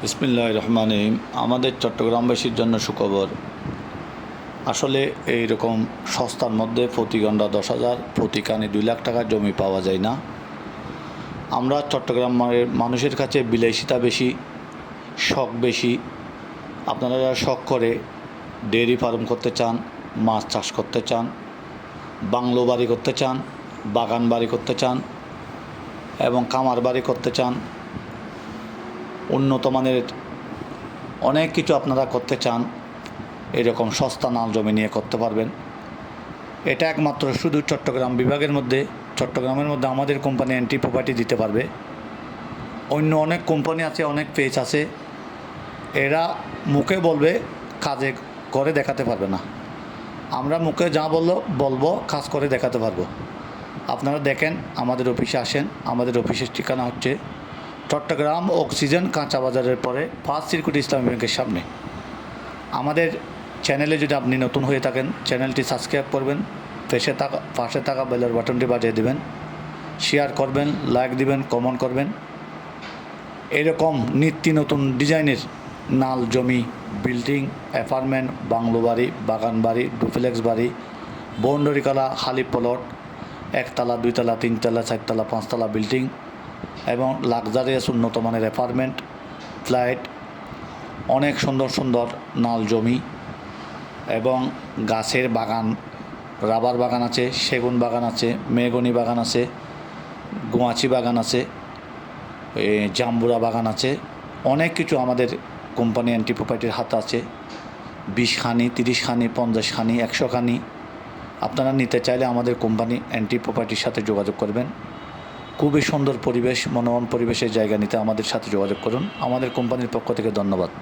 বিসমিল্লাহির রহমানির রহিম। আমাদের চট্টগ্রামবাসীর জন্য সুখবর। আসলে এইরকম সস্তার মধ্যে প্রতি ঘন্টা 10,000, প্রতি কানে 2 লাখ টাকার জমি পাওয়া যায় না। আমরা চট্টগ্রামের মানুষের কাছে বিলাসিতা বেশি, শখ বেশি। আপনারা যারা শখ করে ডেয়ারি ফার্ম করতে চান, মাছ চাষ করতে চান, বাংলো বাড়ি করতে চান, বাগান বাড়ি করতে চান এবং কামার বাড়ি করতে চান, উন্নত মানের অনেক কিছু আপনারা করতে চান, এরকম সস্তা নাল জমি নিয়ে করতে পারবেন। এটা একমাত্র শুধু চট্টগ্রাম বিভাগের মধ্যে, চট্টগ্রামের মধ্যে আমাদের কোম্পানি এন্ট্রি প্রপার্টি দিতে পারবে। অন্য অনেক কোম্পানি আছে, অনেক পেজ আছে, এরা মুখে বলবে, কাজে করে দেখাতে পারবে না। আমরা মুখে যা বলবো কাজ করে দেখাতে পারবো। আপনারা দেখেন, আমাদের অফিসে আসেন। আমাদের অফিসের ঠিকানা হচ্ছে চট্টগ্রাম অক্সিজেন কাঁচা বাজারের পরে ফার্স্ট সিরকুট ইসলামী ব্যাংকের সামনে। আমাদের চ্যানেলে যদি আপনি নতুন হয়ে থাকেন, চ্যানেলটি সাবস্ক্রাইব করবেন, পাশে থাকা বেলের বাটনটি বাজিয়ে দেবেন, শেয়ার করবেন, লাইক দিবেন, কমেন্ট করবেন। এরকম নিত্য নতুন ডিজাইনের নাল জমি, বিল্ডিং, অ্যাপার্টমেন্ট, বাংলো বাড়ি, বাগান বাড়ি, ডুপ্লেক্স বাড়ি, বাউন্ডারি করা খালি প্লট, 1 তলা 2 তলা 3 তলা 4 তলা 5 তলা বিল্ডিং এবং লাক্সারিয়াস উন্নত মানের অ্যাপার্টমেন্ট, ফ্ল্যাট, অনেক সুন্দর সুন্দর নাল জমি এবং গাছের বাগান, রাবার বাগান আছে, সেগুন বাগান আছে, মেহগনি বাগান আছে, গোয়াচি বাগান আছে, জাম্বুরা বাগান আছে। অনেক কিছু আমাদের কোম্পানি এন্ট্রি প্রপার্টির হাতে আছে। 20 খানি, 30 খানি, 50 খানি, 100 খানি আপনারা নিতে চাইলে আমাদের কোম্পানি এন্ট্রি প্রপার্টির সাথে যোগাযোগ করবেন। খুবই সুন্দর পরিবেশ, মনোরম পরিবেশের জায়গা নিতে আমাদের সাথে যোগাযোগ করুন। আমাদের কোম্পানির পক্ষ থেকে ধন্যবাদ।